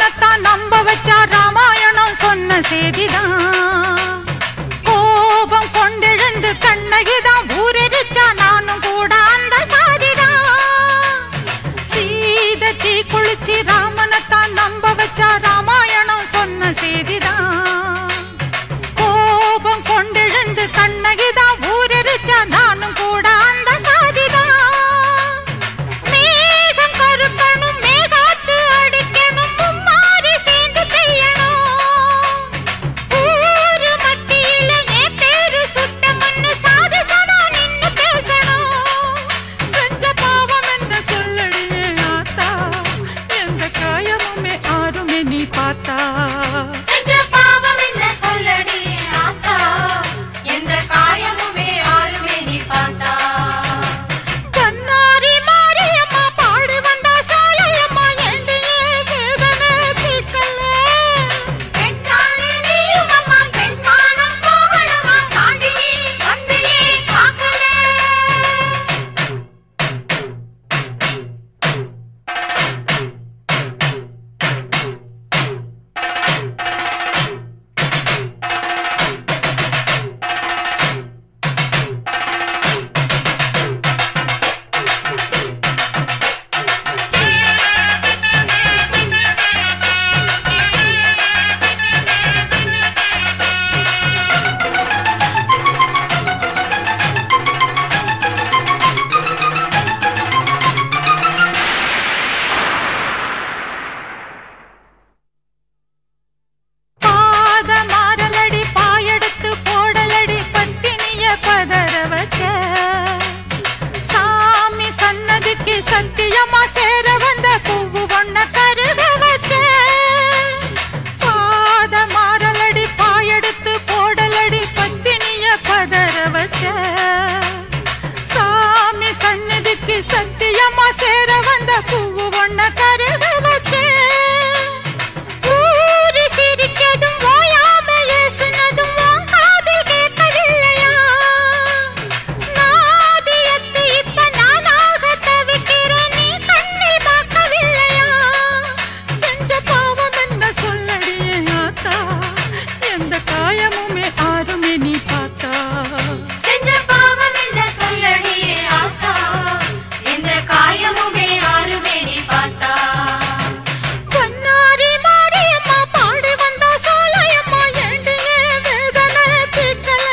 ராமனத்தான் நம்ப வச்சா ராமாயணம் சொன்ன செய்திதான். கோபம் கொண்டெழுந்து கண்ணகிதான் ஊரெரிச்சா நானும் கூட அந்த சாதிதான். சீதை தீ குளிச்சு ராமனத்தான் நம்ப வச்சா ராமாயணம் சொன்ன செய்திதான். கோபம் கொண்டெழுந்து கண்ணகிதான் ஊரெரிச்சா நானும் கூட அந்த சாதிதான். மேகம் கருக்கணும் மேகாத்து அடிக்கணும் மும்மாரி சேர்ந்து பெய்யணும். ஊரு மத்தியில என் பேரு சுட்ட மண்ணு சாதி சனா நின்னு பேசணும். செஞ்ச பாவம் என்ன சொல்லடியே ஆத்தா, எந்த காயமுமே ஆறுமே நீ பார்த்தா. சத்தியமா சேர வந்த பூவு ஒன்ன கருக வச்ச. பாத மாறலடி பாயெடுத்து போடலடி பத்தினிய பதற வச்ச. சாமி சன்னதிக்கு சத்தியமா சேர வந்த பூவு ஒன்ன கருக வச்ச. ஊரி சிரிக்கதும் ஓயாம ஏசுனதும் உன் காதில் கேட்கவில்லையா? நாதியத்து இப்ப நானாக தவிக்கிறேன், நீ கண்ணில் பார்க்கவில்லையா? செஞ்ச பாவம் என்ன சொல்லடியே ஆத்தா, எந்த காயமுமே ஆறுமே நீ பார்த்தா. செஞ்ச பாவம் என்ன சொல்லடியே ஆத்தா, எந்த காயமுமே ஆறுமே நீ பார்த்தா. பொன்னாரி மாரியம்மா பாடி வந்தா சோலையம்மா ஏண்டியே வேதனை தீர்க்கல.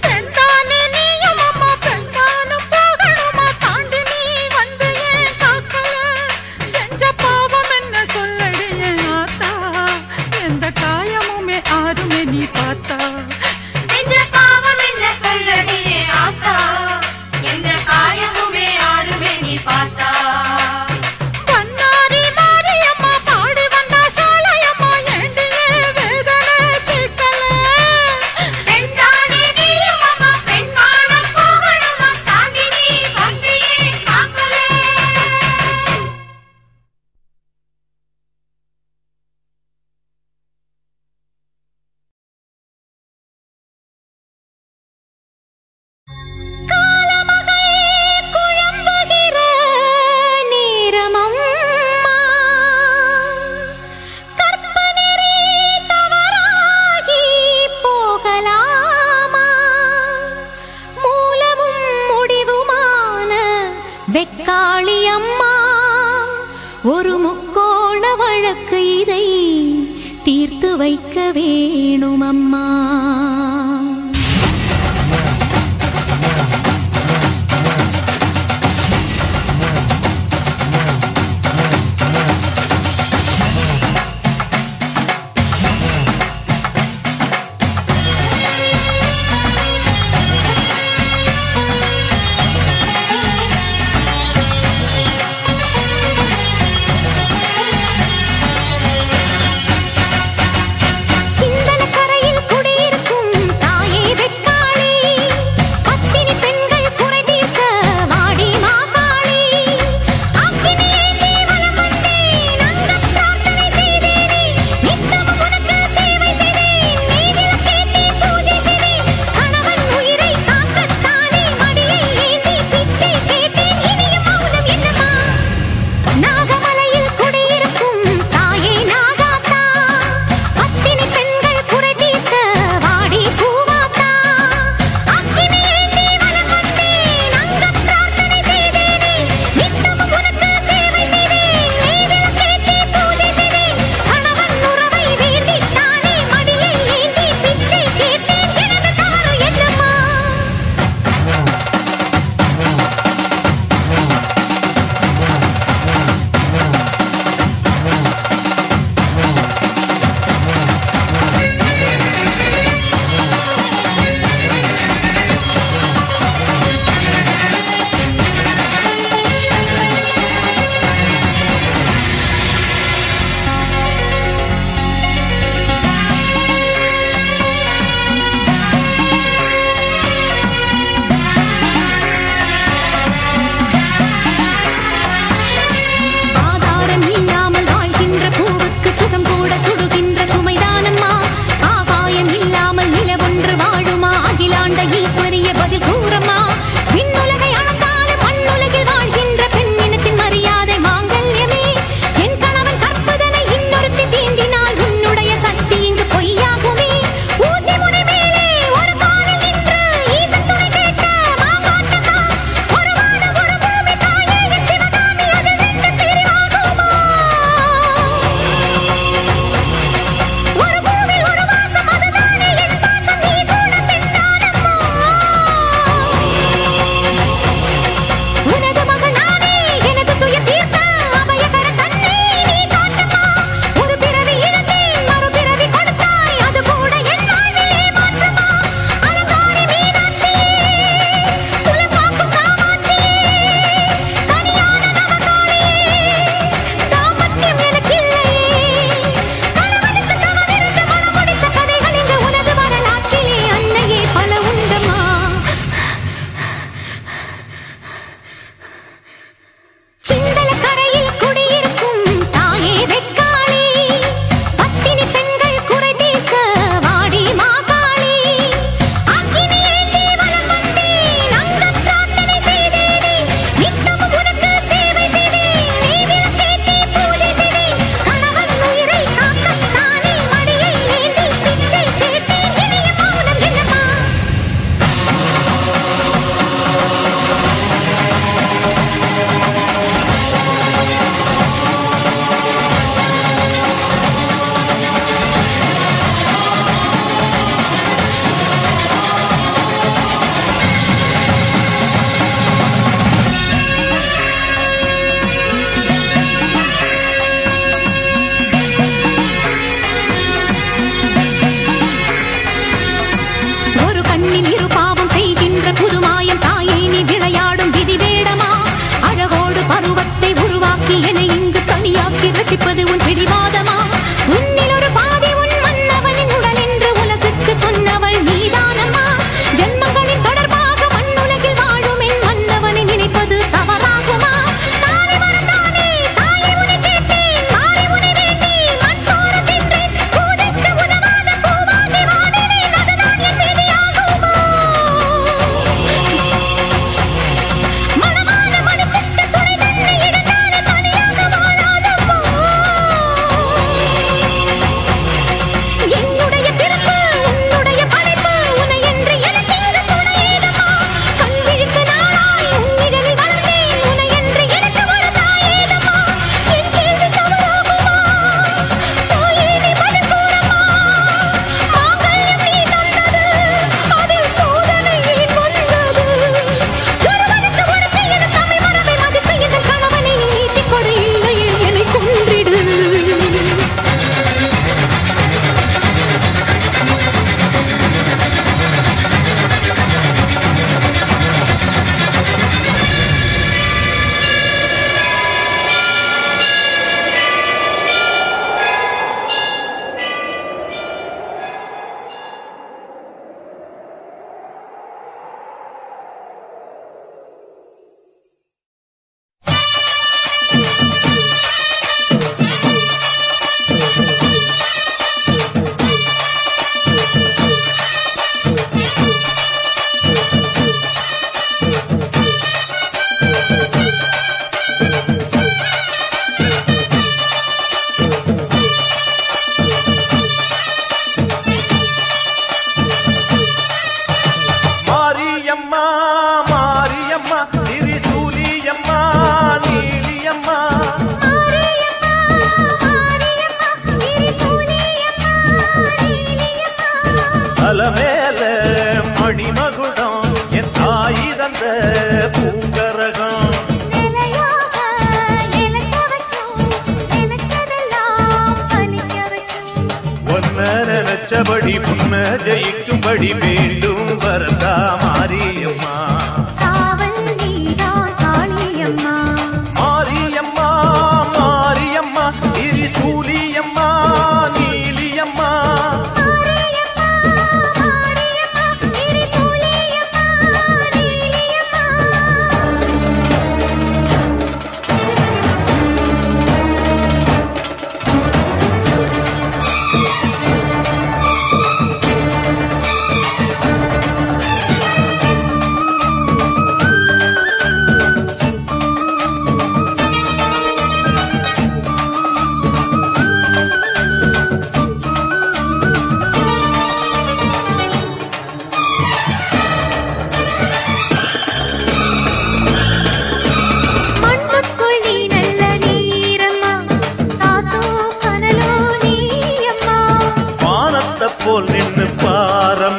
பெண்தானே நீயும் அம்மா பெண்தானும் போகணுமா தாண்டி நீ வந்து ஏன் காக்கல. செஞ்ச பாவம் என்ன சொல்லடியே ஆத்தா, எந்த காயமுமே ஆறுமே நீ பார்த்தா. பயம் இல்லாமல் நிலவொன்று வாழுமா? அகிலாண்ட ஈஸ்வரிய பதில் கூறமா? விண்ணுலகை அளந்தாலும் மண்ணுலகில் வாழ்கின்ற பெண்ணினத்தின் மரியாதை மாங்கல்யமே. என் கணவன் கற்பதனை இன்னொருத்தி தீண்டினால் உன்னுடைய சக்தி இங்கு பொய்யாகுமே. ஊசி முனை மேலே ஒரு காலில் நின்று ஈசன் துணை கேட்ட மாங்காட்டமா? ஒரு வானம் ஒரு பூமி தாயே என் சிவகாமி அதில் நின்று பிரிவாகுமா? ஒரு பூவில் ஒரு வாசம் அதுதானே என் பாசம், நீ கூட பெண்தானம்மா. உனது மகள் நானே, எனது துயர் தீர்த்த அபயகர கண்ணே நீ காட்டம்மா. ஒரு பிறவி இழந்தேன், மறு பிறவி கொடுத்தாய், அது கூட என் வாழ்விலே மாற்றமா? அலங்காரி மீனாட்சியே, குலகாக்கும் காமாட்சியே, தனியான நவகாளியே, தாம்பத்தியம் எனக்கில்லையே. கணவனுக்கு தவமிருந்து மனம் முடித்த கதைகள் இங்கு உனது வரலாற்றிலே அன்னையே பல உண்டம்மா. சிந்தலக்கரையில் குடியிருக்கும் தாயே வெட்காளி, பத்தினி பெண்கள் குறை தீர்க்க வாடி மாகாளி. அக்கினி ஏந்தி வலம் வந்தேன், அங்கம் பிரார்த்தனை செய்தேனே. நித்தமும் உனக்கு சேவை செய்தேன், நீ விளக்கேற்றி பூஜை செய்தேன். கணவன் உயிரை காக்க நானே மடியை ஏந்தி பிச்சை கேட்டேன். இனிய மௌனம் என்னம்மா? ஒரு கண்ணில் இரு பாவம் செய்கின்ற புதுமாயம் தாயே நீ விளையாடும் விதி வேடமா? அழகோடு பருவத்தை உருவாக்கி என்னை இங்கு தனியாக்கி ரசிப்பது உன் பிடிவாதமா? உன்னில் ஒரு பாதி உன் மன்னவனின் உடல் என்று உலகுக்கு சொன்னவள் நீதானம்மா. ஜென்மங்களின் தொடர்பாக மண்ணுலகில் வாழும் என் மன்னவனை நினைப்பது தவறாகுமா? தாலி மறந்தானே தாயே உன்னை கேட்டேன், மாறி உன்னை வேண்டி மண் சோறு தின்றேன். பூஜைக்கு உதவாத பூவாகி வாடினேன், அதுதான் என் விதியாகுமா? மணமான மணிச்சிட்டு துணை தன்னை இடந்தானே தனியாக வாழாதம்மா. என்னுடைய பிறப்பு உன்னுடைய படைப்பு, உன்னை என்று எனக்கு இங்கு துணையேதம்மா. கண் விழித்து நாளாய் உன் நிழலில் வளர்ந்தேன், உன்னை என்று எனக்கு ஒரு தாயேதம்மா. என் கேள்வி தவறாகுமா? தாயே நீ பதில் கூறம்மா. மாங்கல்யம் நீ தந்தது, அதில் சோதனை கொண்டது. ஒருவனுக்கு ஒருத்தி என தமிழ் மரபை மதித்து இந்த கணவனை நீட்டிக் கொடு, இல்லையே என்னை கொன்றிடு. மாரியம்மா மாரியம்மா திரிசூலியம்மா நீலியம்மா. அலமேல மணிமகுடம் என் தாய் தந்த பூங்கரகம். ஒன்ன நினைச்சபடி புன்ன ஜெயிக்கும்படி வேண்டும் வரதா மாரியம்மா. மாரியம்மா மாரியம்மா திரிசூலியம்மா நீலியம்மா.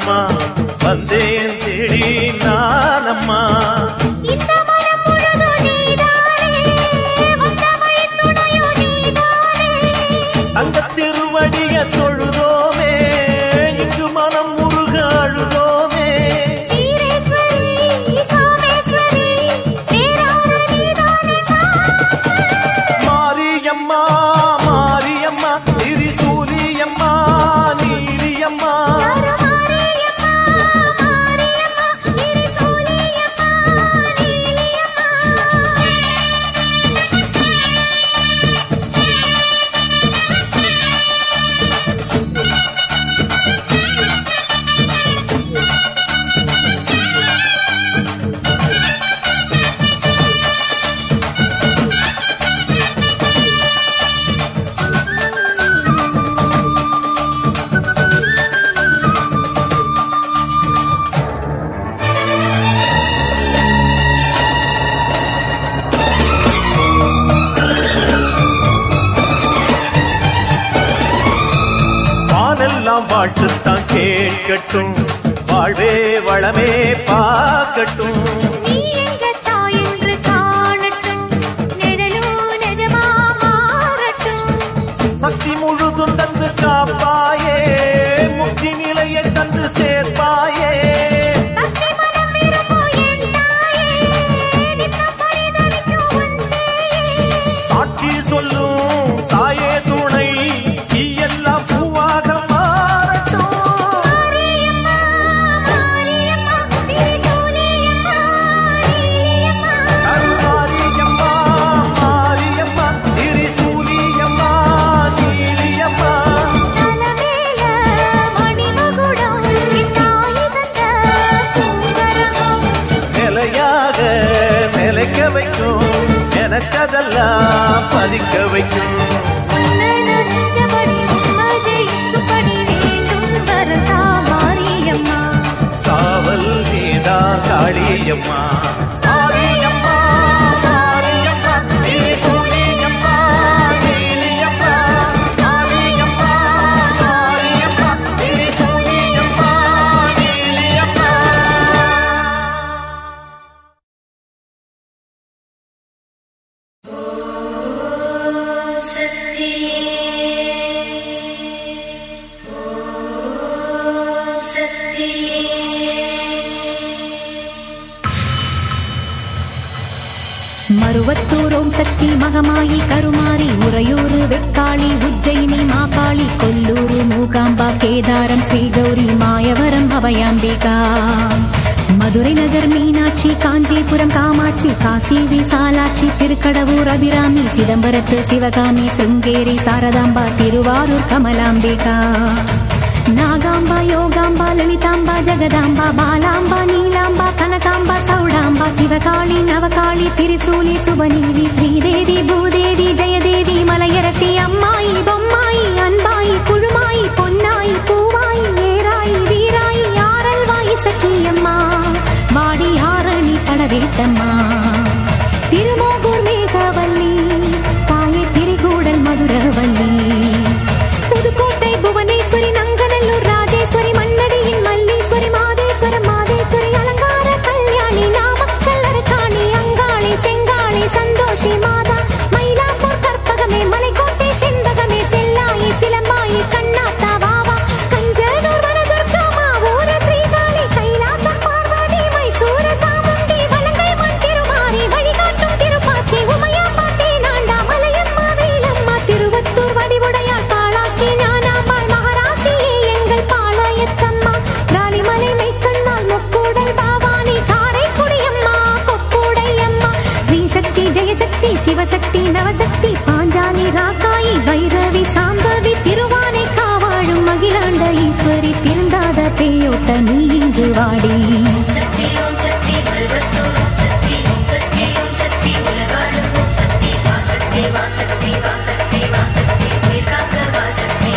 அம்மா வந்தேன் தேடி நானம்மா அந்த திருவடிய தொழுதோமே இங்கு மனம் முருக அழுதோமே மாரியம்மா மாரியம்மா திரிசூலியம்மா நீலியம்மா வாழ்த்துத்தான் கேட்கட்டும் வாழ்வே வளமே பார்க்கட்டும் சக்தி முழுதும் தந்து காப்பாயே முக்தி நிலையை தந்து சேர்ப்பாயே சாட்சி சொல்லும் தாயே துணை எல்லாம் பூவாக நிலைக்க வைக்கும் எனக்கதெல்லாம் பதிக்க வைக்கும் காவல் நீதா காளியம்மா மாரியம்மா மாரியம்மா திரிசூலியம்மா நீலியம்மா மாரியம்மா மாரியம்மா திரிசூலியம்மா நீலியம்மா மருவத்தூர் ஓம் சக்தி மகமாயி கருமாரி உறையூரு வெக்காளி உஜ்ஜயினி மாகாளி கொல்லூரு மூகாம்பா கேதாரம் ஸ்ரீகௌரி மாயவரம் அபயாம்பிகா மதுரை நகர் மீனாட்சி காஞ்சிபுரம் காமாட்சி காசி விசாலாட்சி திருக்கடவூர் அபிராமி சிதம்பரத்து சிவகாமி சிருங்கேரி சாரதாம்பா திருவாரூர் கமலாம்பிகா நாகாம்பா யோகாம்பா லலிதாம்பா ஜெகதாம்பா பாலாம்பா நீலாம்பா கனகாம்பா சௌடாம்பா சிவகாளி நவகாளி திரிசூலி சுபநீதி ஸ்ரீதேவி பூதேவி ஜெயதேவி மலையரசி அம்மாயி பொம்மாயி அன்பாயி குழுமாயி பொன்னாயி பூவாயி ஏராயி வீராயி ஆரல்வாயி சக்கியம்மா வாடி ஆரணி படவேட்டம்மா திருமோகூர் மேகவல்லி தாயை திரிகூடல் மதுரவல்லி புதுக்கோட்டை புவனேஸ்வரி நங்கநல்லூர் ராஜேஸ்வரி மண்ணடியின் மல்லீஸ்வரி மாதேஸ்வரம் மாதேஸ்வரி அலங்கார கல்யாணி நாமக்கல் அரக்காணி அங்காளி செங்காளி சந்தோஷி மாதா மயிலாப்பூர் கற்பகமே மலைக்கோட்டை செண்பகமே செல்லாயி சிலம்பாயி கண்ணாத்தா வாவா கஞ்சனூர் வனதுர்கா மாவூர ஸ்ரீகாளி கைலாசம் பார்வதி மைசூர சாமுண்டி வலங்கை மண் திருமாரி வழிகாட்டும் திருப்பாச்சி உமையா பாட்டி நாண்டா மலையம்மா வேலம்மா திருவத்தூர் வடிவுடையார் சிவசக்தி நவசக்தி பாஞ்சாலி ராக்காயி பைரவி சாம்பவி திருவானை காவாழும் மகிழாண்ட ஈஸ்வரி திருந்தாத பேயோட்ட நீ இங்கு வாடி சக்தி ஓம் சக்தி பல்வத்தூர் ஓம் சக்தி ஓம் சக்தி ஓம் சக்தி உலகாடும் ஓம் சக்தி வாசக்தி வாசக்தி வாசக்தி வாசக்தி உயிர் காக்க வாசக்தி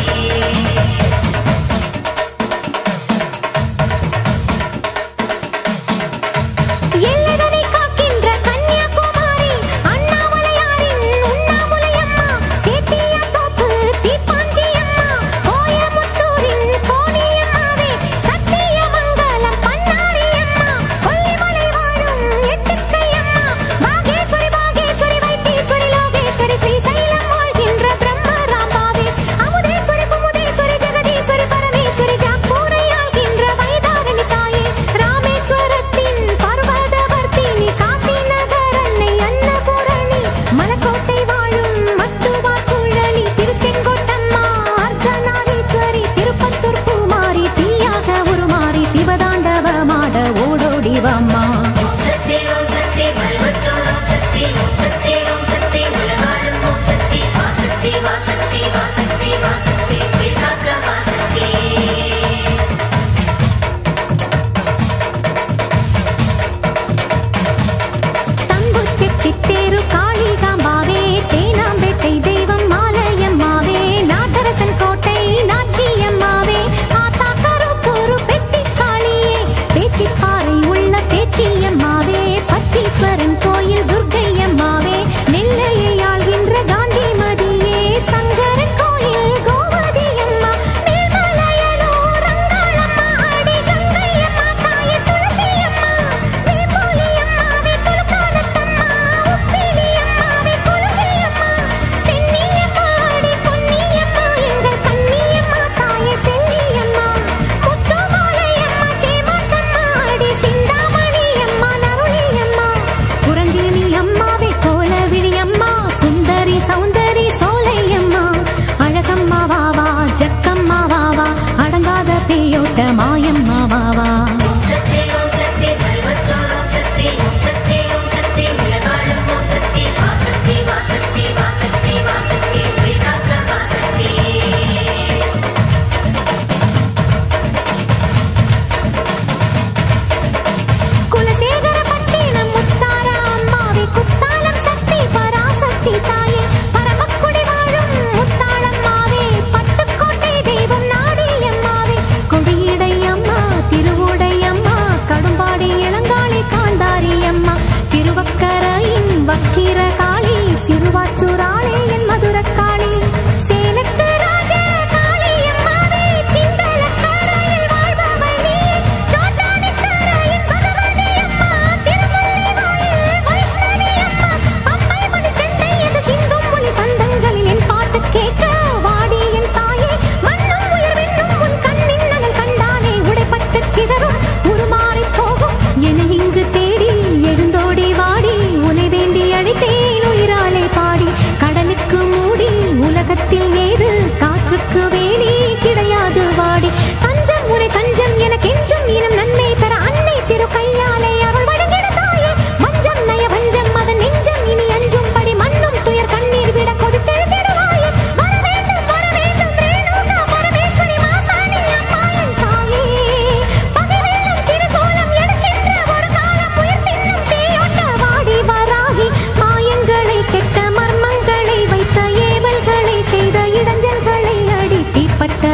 சத்திய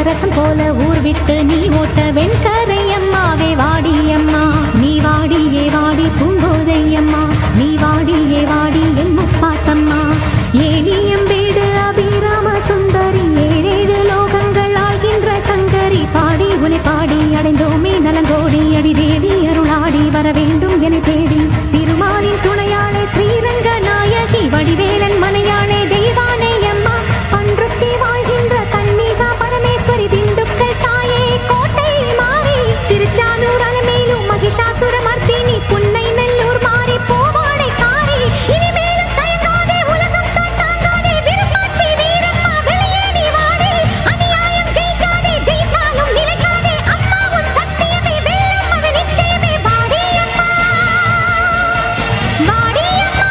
பாதரசம் போல ஊர் விட்டு நீ ஓட்ட வெண்கரை அம்மாவே வாடியம்மா நீ வாடியே வாடி பூங்கோதையம்மா நீ வாடியே வாடி என் முப்பாத்தம்மா ஏலியம் வீடு அபிராம சுந்தரி ஏழேழு லோகங்கள் ஆகின்ற சங்கரி பாடி உனை பாடி அடைந்தோமே நலங்கோடி அடி தேடி அருளாடி வர வேண்டும் என தேடி திருமாலின் துணையாளே ஸ்ரீரங்க நாயகி வடிவேலன் மனையாளே தெய்வானை அம்மா பன்ருட்டி வாழ்கின்ற கன்னிகா பரமேஸ்வரி திண்டுக்கல் தாயே கோட்டை மாறி திருச்சானூர் அலமேலும் மகிஷாசுர மர்த்தினி புன்னை நெல்லூர் மாறி பூவாடை காரி இனிமேலும் தயங்காதே உலகம் தாங்காதே விருப்பாட்சி வீரம்மா வெளியே நீ வாடி அநியாயம் ஜெயிக்காதே ஜெயித்தாலும் நிலைக்காதே அம்மா உன் சத்தியமே வெல்லும் அது நிச்சயமே வாடி அம்மா வாடி அம்மா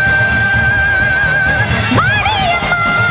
வாடி அம்மா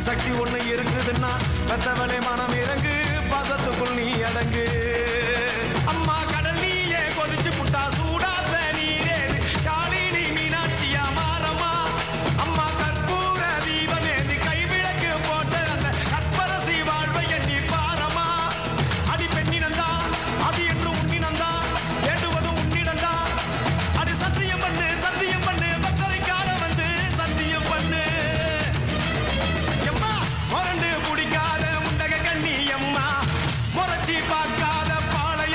சக்தி ஒண்ணு இருக்குதுன்னா பெத்தவனே மனம் இறங்கு பாசத்துக்குள் நீ அடங்கு அம்மா கடல் நீயே கொதிச்சு புட்டா சூடாத நீரே காளினி மீனாட்சியா மாறமா அம்மா கற்பூர தீபமேந்தி கைவிளக்கு போட்ட அந்த கற்பரசி வாழ்வை எண்ணி பாரமா அடி பெண்ணினந்தா அது என்று உன்னினந்தா வேண்டுவதும் உன்னிடந்தா அது சத்தியம் பண்ணு பத்தரை காலம் வந்து சத்தியம் பண்ணு முரண்டு பிடிக்காத முண்டக கண்ணி அம்மா முறைச்சி பார்க்காத பாளைய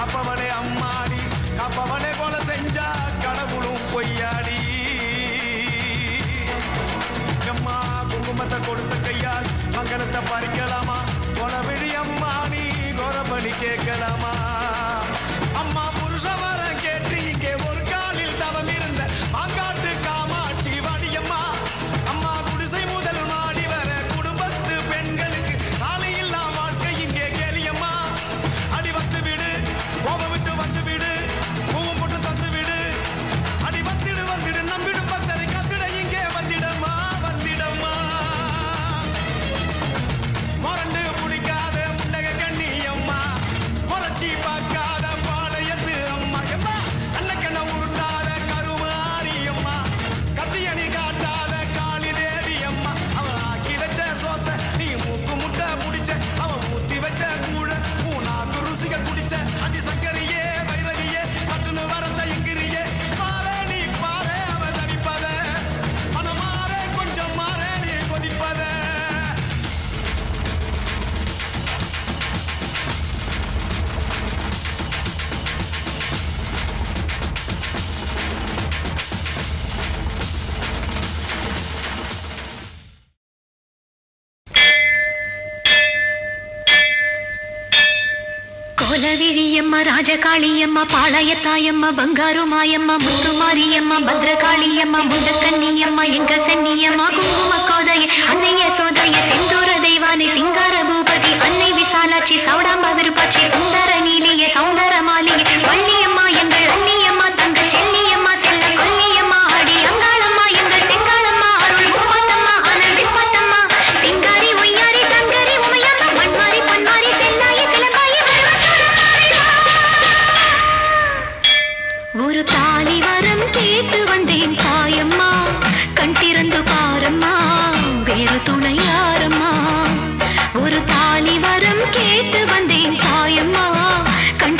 காப்பவனே அம்மாடி காப்பவனே கொலை செஞ்சா கடவுளும் பொய்யாடி அம்மா குங்குமத்தை கொடுத்த கையால் மங்களத்தை பறிக்கலாமா கொலவிழி அம்மா நீ கோரபலி கேட்கலாமா அம்மா புருஷ வரம் கேட்டு இங்கே ஒரு காலில் தவம் இருந்த மாங்காட்டு காமாட்சி வாடியம்மா அம்மா குடிசை முதல் மாடி வர குடும்பத்து பெண்களுக்கு காலையில்லா வாழ்க்கை இங்கே கேளியம்மா அடி வந்து விடு கோபம் விட்டு வந்து விடு பூவும் போட்டு தந்து விடு அடி வந்துடு வந்துடு நம்பிடு பத்தரை கத்திட இங்கே வந்திடம்மா வந்திடம்மா மொரண்டு புடிக்காத முண்டக கண்ணி அம்மா முறைச்சி பார்க்காத பாளையத்து அம்மா எம்மா கண்ணக்கண்ண உருட்டாத கருமாரி அம்மா கத்தியணி காட்டாத காளி தேவி அம்மா அவன் ஆக்கி வச்ச சோத்த நீ மூக்கு முட்டை முடிச்ச அவன் ஊத்தி வச்ச கூழ பூனாக்கு ருசிக குடிச்ச அடி சக்கரியே வைரவியே சட்டுன்னு வரந்த எங்கிரியே பாரு நீ பாரு அவன் தவிப்பத மனம் மாற கொஞ்சம் மாற நீ கொதிப்பத கோலவிழியம்மா ராஜகாளியம்மா பாளையத்தாயம்மா பங்காரு மாயம்மா முத்துமாரியம்மா பத்ரகாளியம்மா முண்டக்கன்னியம்மா எங்க சன்னியம்மா குங்கும கோதைய அன்னைய சோதைய செந்தூர தெய்வானை சிங்கார பூபதி அன்னை விசாலாட்சி சௌடாம்பா விருப்பாட்சி சுந்தர நீலிய சௌந்தர மாலிய வள்ளியம்மா எங்கள் அன்னியம்மா தங்க செல்லியம்மா செல்ல கொல்லியம்மா ஆடி அங்காளம்மா எங்கள் செங்காளம்மா அருள் முப்பாத்தம்மா அனல் விஸ்வாத்தம்மா சிங்காரி ஒய்யாரி சங்கரி உமையம்மா மண்மாரி பொன்மாரி செல்லாய சிலம்பாயி ஒரு தாலி வரம் கேட்டு வந்தேன் தாயம்மா கண் திறந்து பாரம்மா வேறு துணை யாரம்மா ஒரு தாலி வரம் கேட்டு வந்தேன் தாயம்மா கண்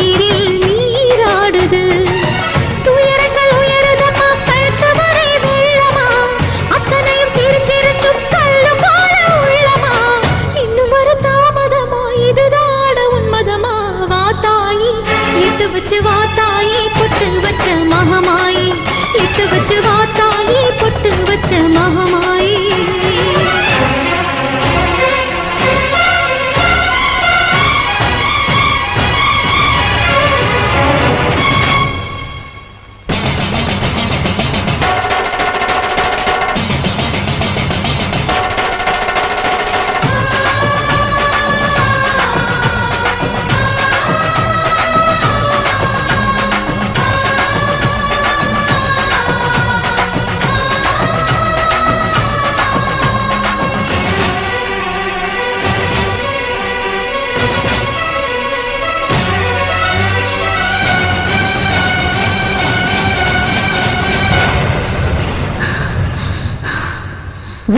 உயிரில் நீராடுது. துயரங்கள் உயருதம்மா, கழுத்து வரை வெள்ளமா, அத்தனையும் தெரிஞ்சிருந்தும் கல்லும் போல உள்ளமா. இன்னும் ஒரு தாமதமா, இதுதான உன்மதமா? வா தாயி, இட்டு வச்சு வா தாயி, பொட்டு வச்ச மகமாயி. இட்டு வச்சு வா தாயி, பொட்டு வச்ச மகமாயி.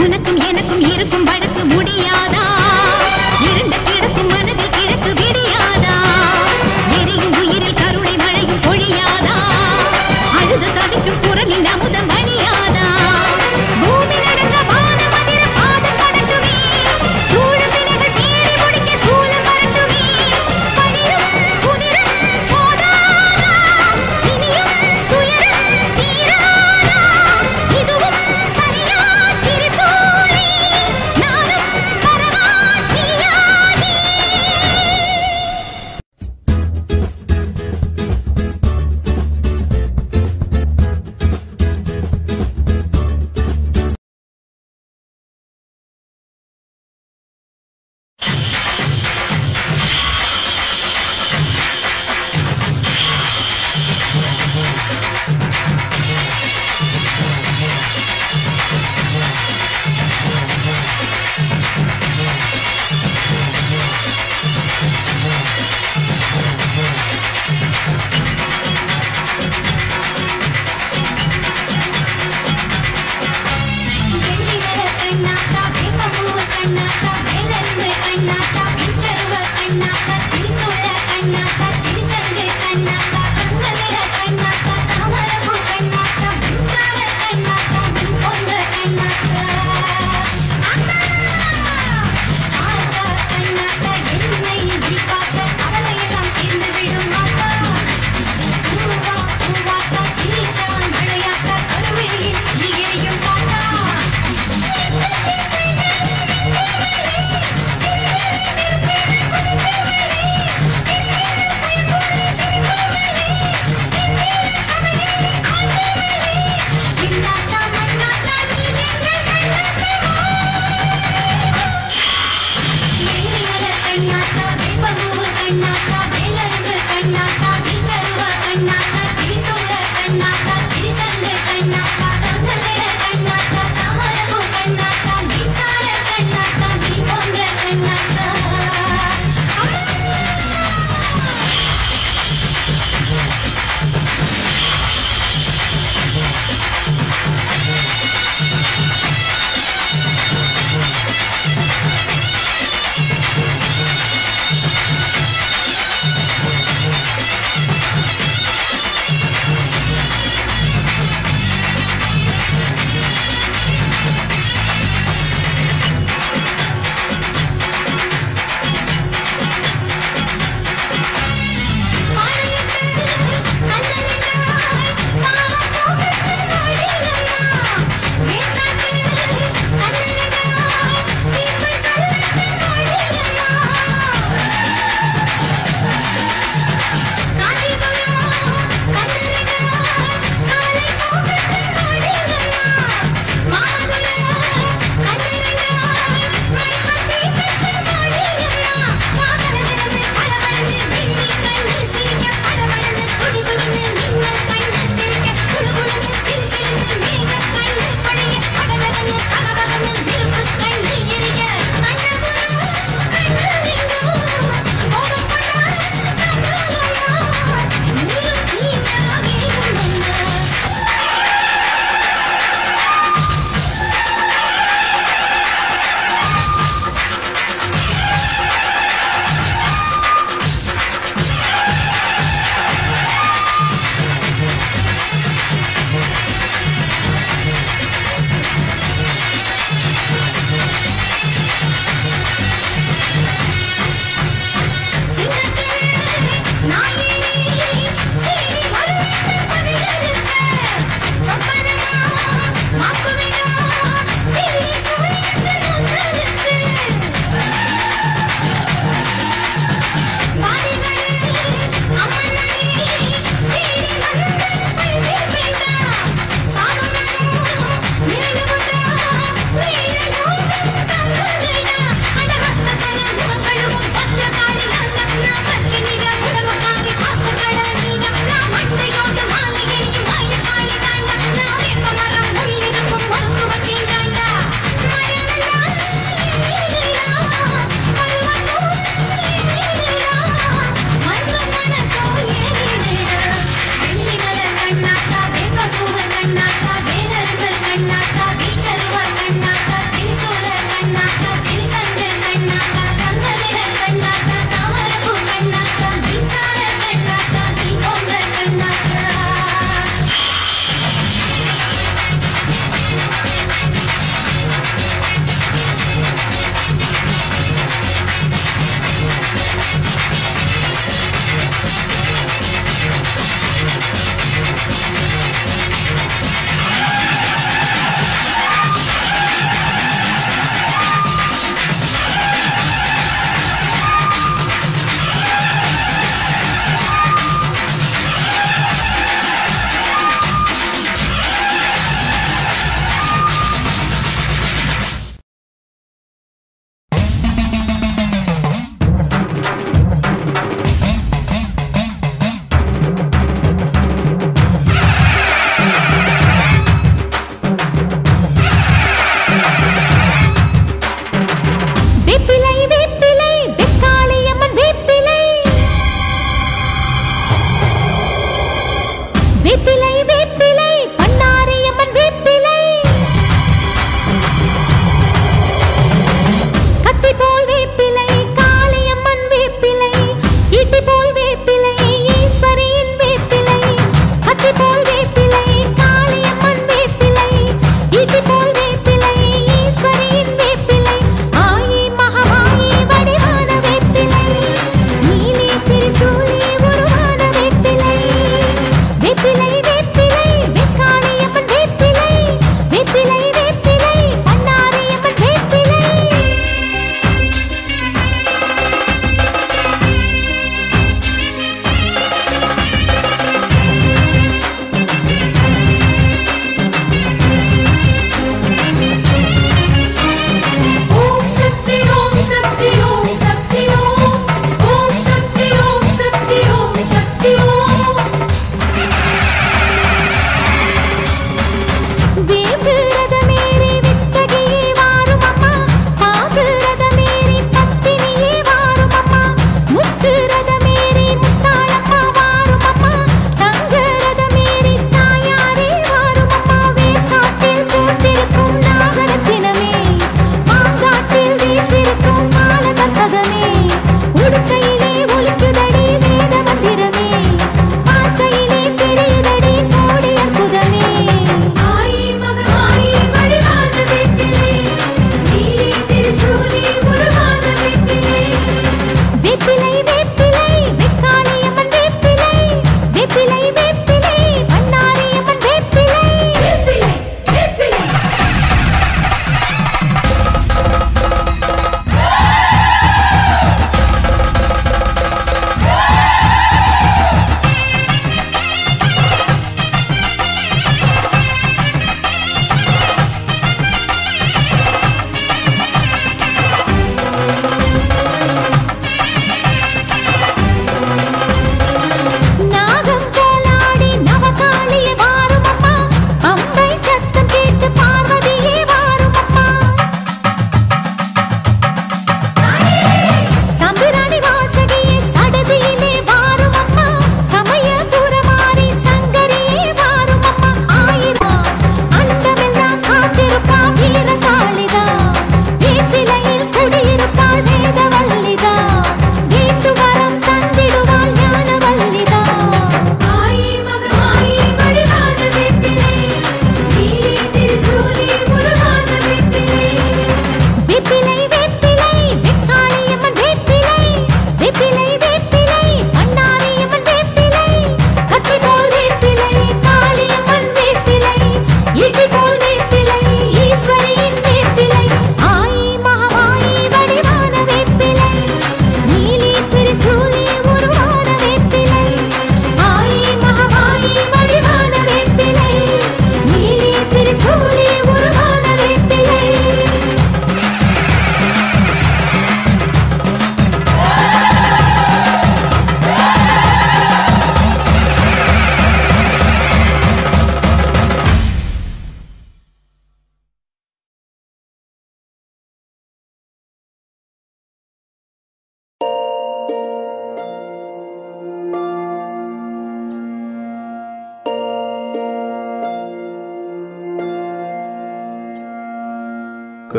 உனக்கும் எனக்கும் இருக்கும் வழக்கு முடியாதா? இருண்ட கிடக்கும் மனதில் கிழக்கு விடியாதா? எரியும் உயிரில் கருணை மழையும் பொழியாதா? அழுது தவிக்கும் குரலில் அமுதம் வழியாதா? பூமி நடுங்க வான மந்திர பாதம் படட்டுமே, சூழும் வினைகள் தேடி முடிக்க சூலம் வரட்டுமே. பணியும் குதிரும் போதாதா, இனியும் துயரம் தீராதா? இதுவும் சரியா திரிசூலி, நானும் வரவா தீயானி.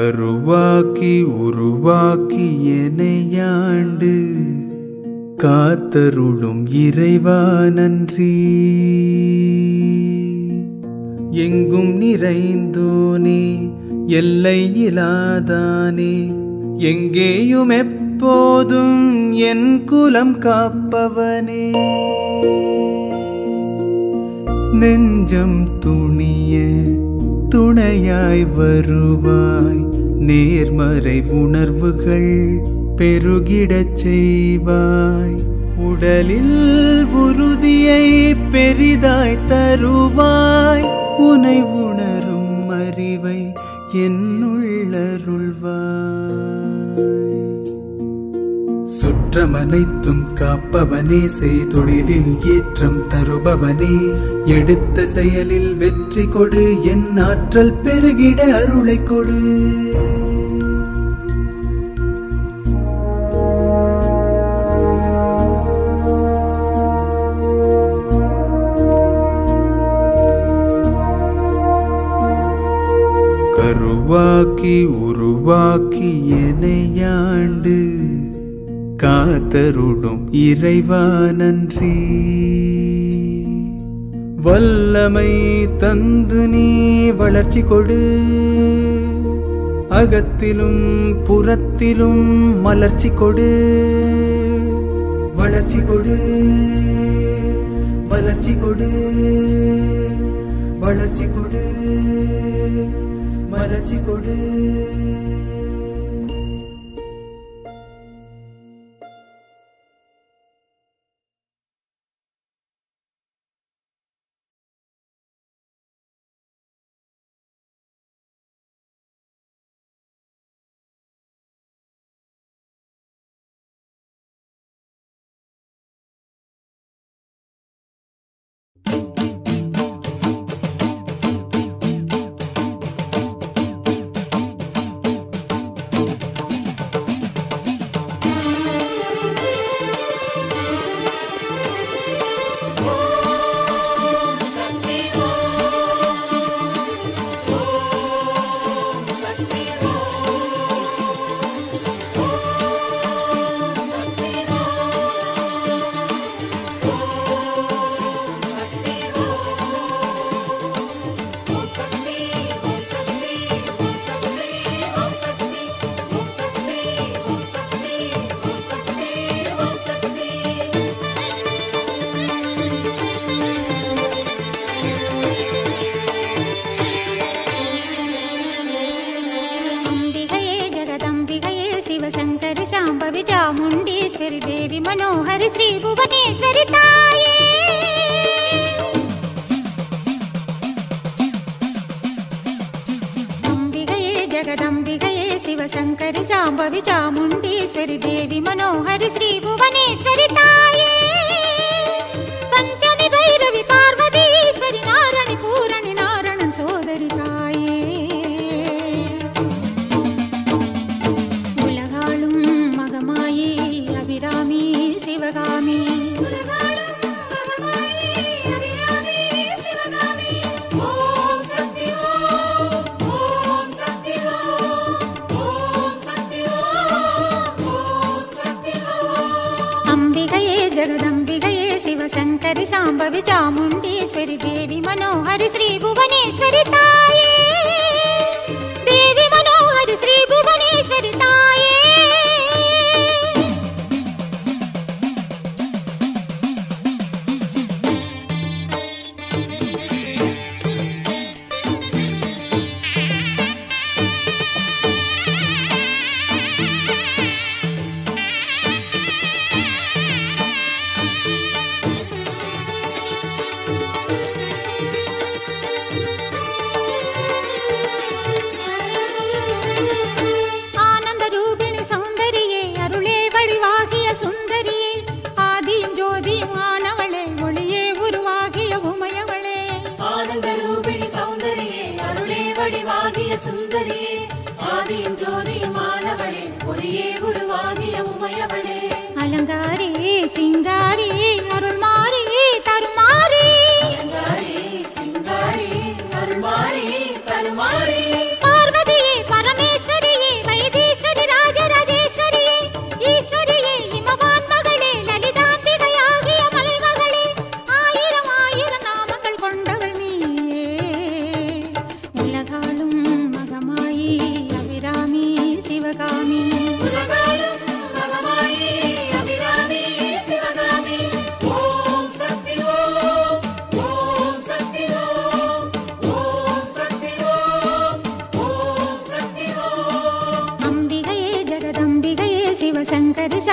கருவாக்கி உருவாக்கி எனையாண்டு காத்தருளும் இறைவா நன்றி. எங்கும் நிறைந்தோனே எல்லை இலாதானே எங்கேயும் எப்போதும் என் குலம் காப்பவனே. நெஞ்சம் துணிய துணையாய் வருவாய், நேர்மறை உணர்வுகள் பெருகிடச் செய்வாய். உடலில் உறுதியை பெரிதாய் தருவாய், உனை உணரும் அறிவை என்னுள்ளருள்வாய். சுற்றமனைத்தும் காப்பவனே, செய்தொழிலில் ஏற்றம் தருபவனே, எடுத்த செயலில் வெற்றி கொடு, என் ஆற்றல் பெருகிட அருளை கொடு. கருவாக்கி உருவாக்கி எனையாண்டு காத்தருளும் இறைவா நன்றி. வல்லமை தந்து நீ வளர்ச்சி கொடு, அகத்திலும் புறத்திலும் மலர்ச்சி கொடு. வளர்ச்சி கொடு, வளர்ச்சி கொடு, வளர்ச்சி கொடு, மலர்ச்சி கொடு. शिवशंकरि शांभवि चामुंडेश्वरि देवी मनोहरि श्री भुवनेश्वरि ताये अंबिकये जगदंबिकये शिवशंकरि शांभवि चामुंडेश्वरि देवी मनोहरि श्री भुवनेश्वरि ताये पंचमी भैरवि पार्वतीश्वरि नारायणि पूरणि नारायणन सोदरि ताये शिवगामी ओम शक्ति ओम शक्ति ओम शक्ति ओम शक्ति अंबिकये जगदंबिकये शिवशंकरि शांभवि चामुंडेश्वरि देवी मनोहरि श्री भुवनेश्वरि ताये देवी मनोहरि श्री भुवनेश्वरि ताये अलंगारी सिंगारी अरुळमारी तरुमारी पार्वती परमेश्वरी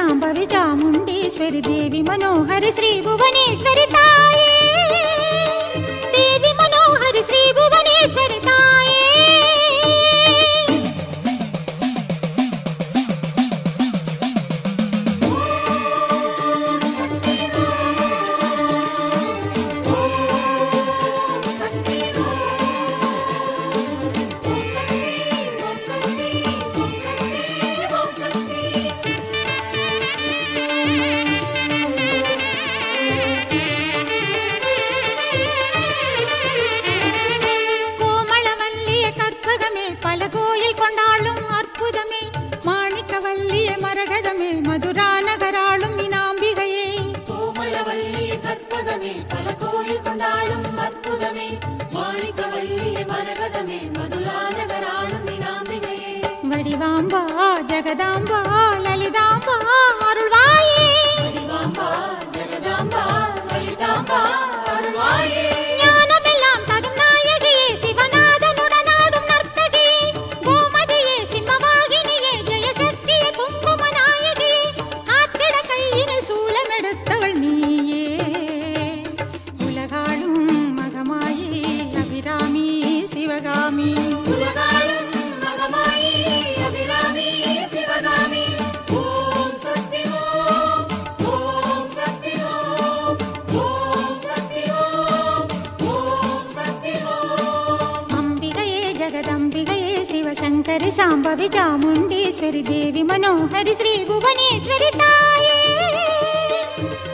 शाम्भवी चामुण्डेश्वरि देवी मनोहरि श्री भुवनेश्वरि ताये देवी मनोहरि श्री भुवनेश्वरि ताये வடிவாம்பா ஜெகதாம்பா லலிதாம்பா அருள்வாயே வடிவாம்பா ஜெகதாம்பா லலிதாம்பா அருள்வாயே ஞானமெல்லாம் தரும் நாயகியே சிவநாதனுடன் ஆடும் நர்த்தகியே கோமதியே சிம்மவாகினியே ஜெயசக்தியே குங்கும நாயகியே ஆத்திட கையினில் சூலமெடுத்தவள் நீயே உலகாளும் மகமாயி அபிராமி சிவகாமி शंकरि शाम्भवी चामुण्डेश्वरि देवी मनोहरि श्री भुवनेश्वरि ताये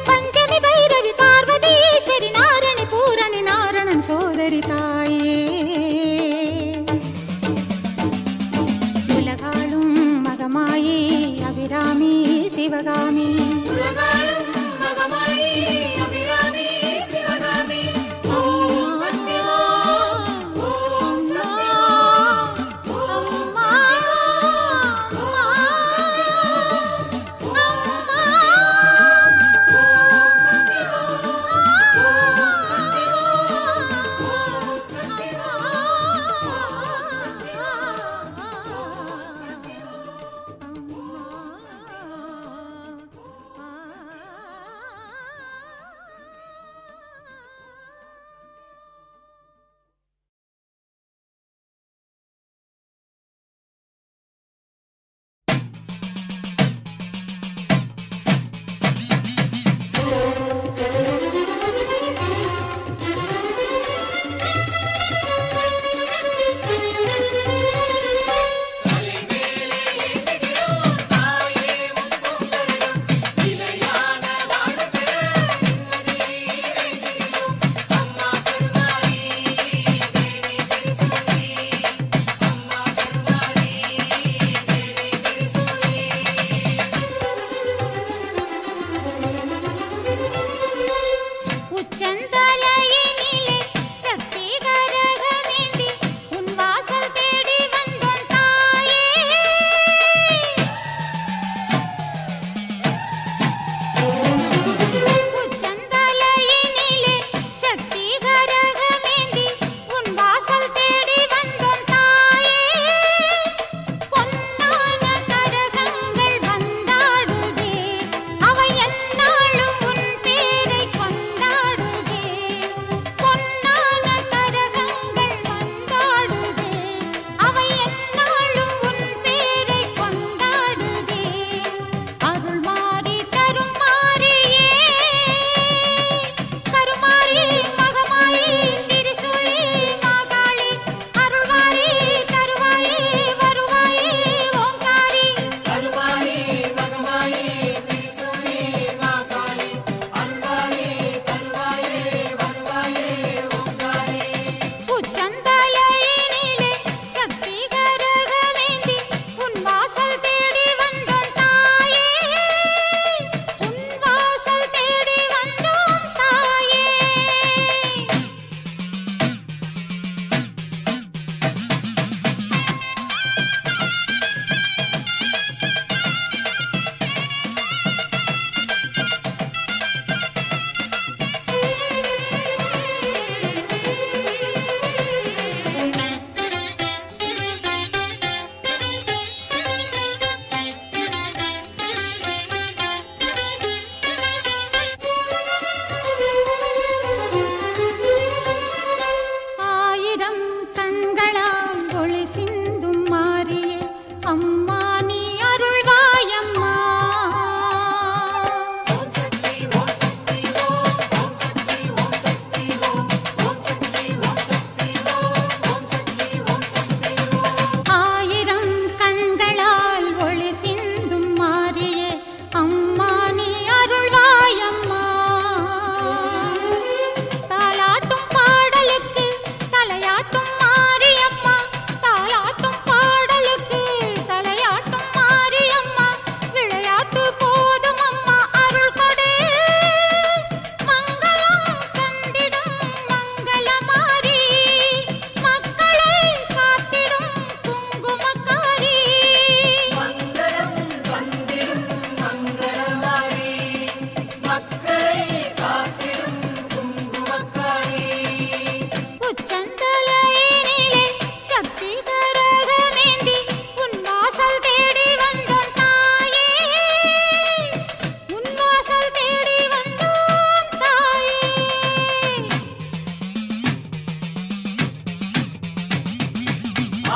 पंचमी भैरवि पार्वतीश्वरि नारणी पूरणि नारणन सोदरि ताये उलगाळुम मगमायि अभिरामी शिवगामी उलगाळुम मगमायि अभिरामी शिवगामी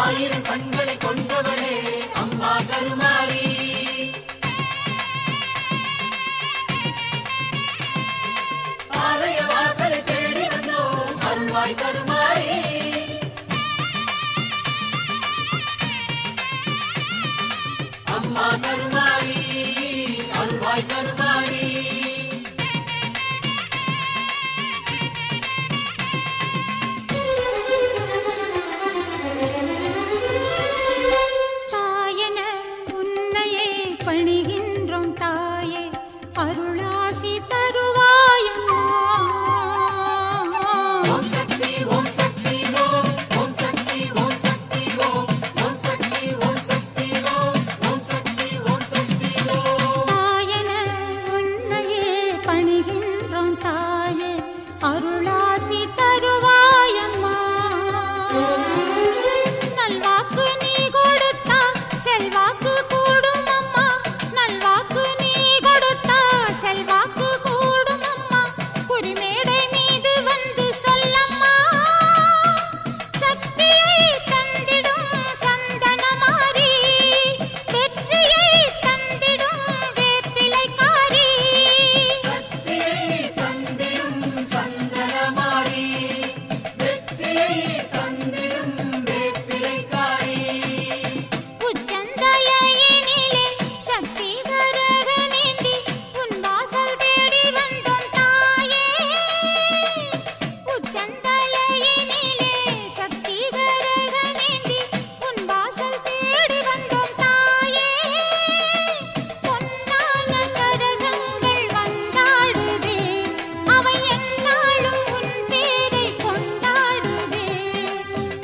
ஆயிரம் கண்களை கொண்டவளே அம்மா கருமாரி. ஆலய வாசலை தேடி வந்தோம் அருள்வாய் கருமாரி. அம்மா கருமாரி அருள்வாய் கருமாரி. தாயென உன்னையே பணிகின்றோம் தாயே அருளாசி தருவாயம்மா. ஓம் சக்தி ஓம் சக்தி ஓம் ஓம் சக்தி ஓம் சக்தி ஓம் ஓம் சக்தி ஓம் சக்தி ஓம் ஓம் சக்தி ஓம் சக்தி ஓம். தாயென உன்னையே பணிகின்றோம் தாயே அருளாசி தருவாயம்மா. நல்வாக்கு நீ கொடுத்தா செல்வாக்கு கூடும் அம்மா. நல்வாக்கு நீ கொடுத்தா செல்வாக்கு கூடும் அம்மா. குறிமேடை மீது வந்து சொல்லம்மா. சக்தியை தந்திடும் சந்தனமாரி வெற்றியை தந்திடும் வேப்பிலைக்காரி. சக்தியை தந்திடும் சந்தனமாரி வெற்றியை தந்திடும் வேப்பிலைக்காரி. உச்சந்தலையினிலே சக்தி கரகமேந்தி உன் வாசல் தேடி வந்தோம் தாயே. உச்சந்தலையினிலே சக்தி கரகமேந்தி உன் வாசல் தேடி வந்தோம் தாயே. பொன்னான கரகங்கள் வந்தாடுதே அவை எந்நாளும் உன் பேரை கொண்டாடுதே.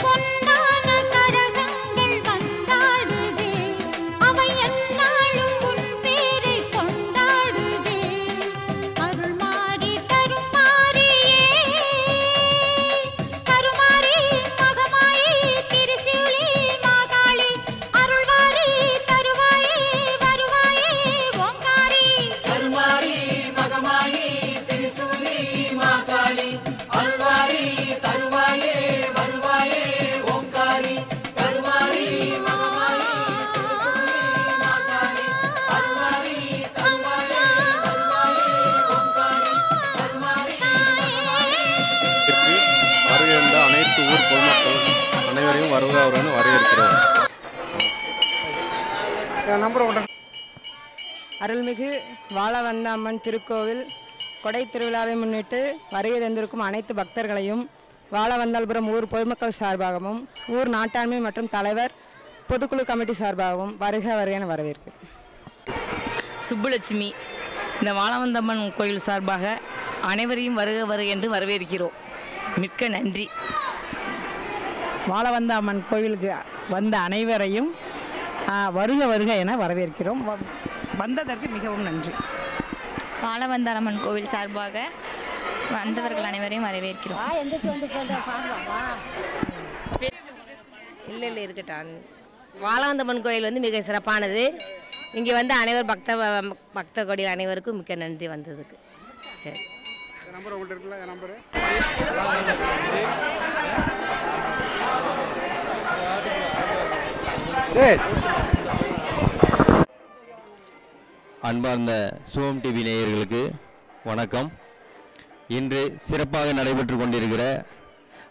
பொன்னான கரகங்கள் வந்தாடுதே அவை எந்நாளும் உன் பேரை கொண்டாடுதே. அருள் மாறி தரும் மாறியே கருமாரி மகமாயி திரிசூலி மாகாளி அருள்வாரி தருவாயே வருவாயே ஓங்காரி. கருமாரி மகமாயி திரிசூலி மாகாளி அருள்வாரி தருவாயே வருவாயே ஓங்காரி. கருமாரி மகமாயி திரிசூலி மாகாளி அருள்வாரி தருவாயே வருவாயே ஓங்காரி. கருமாரி வருகின்ற அனைத்து ஊர் பொதுமக்கள் அனைவரையும் வருகிறவர்கள் வரவேற்கிறோம். அருள்மிகு வாழவந்த அம்மன் திருக்கோவில் கொடை திருவிழாவை முன்னிட்டு வருகை தந்திருக்கும் அனைத்து பக்தர்களையும் வாழவந்தாள்புரம் ஊர் பொதுமக்கள் சார்பாகவும் ஊர் நாட்டாண்மை மற்றும் தலைவர் பொதுக்குழு கமிட்டி சார்பாகவும் வருக என வரவேற்கிறேன். சுப்புலட்சுமி. இந்த வாழவந்தம்மன் கோயில் சார்பாக அனைவரையும் வருக என்று வரவேற்கிறோம். மிக்க நன்றி. வாழவந்த அம்மன் கோவிலுக்கு வந்த அனைவரையும் வருக என வரவேற்கிறோம். வந்ததற்கு மிகவும் நன்றி. வாழவந்தாளம்மன் கோவில் சார்பாக வந்தவர்கள் அனைவரையும் வரவேற்கிறோம். இல்லை இருக்கட்டும். வாழவந்தம்மன் கோயில் வந்து மிக சிறப்பானது. இங்கே வந்து அனைவர் பக்த கோடி அனைவருக்கும் மிக்க நன்றி வந்ததுக்கு. சரி அன்பார்ந்த சுகம் டிவி நேயர்களுக்கு வணக்கம். இன்று சிறப்பாக நடைபெற்று கொண்டிருக்கிற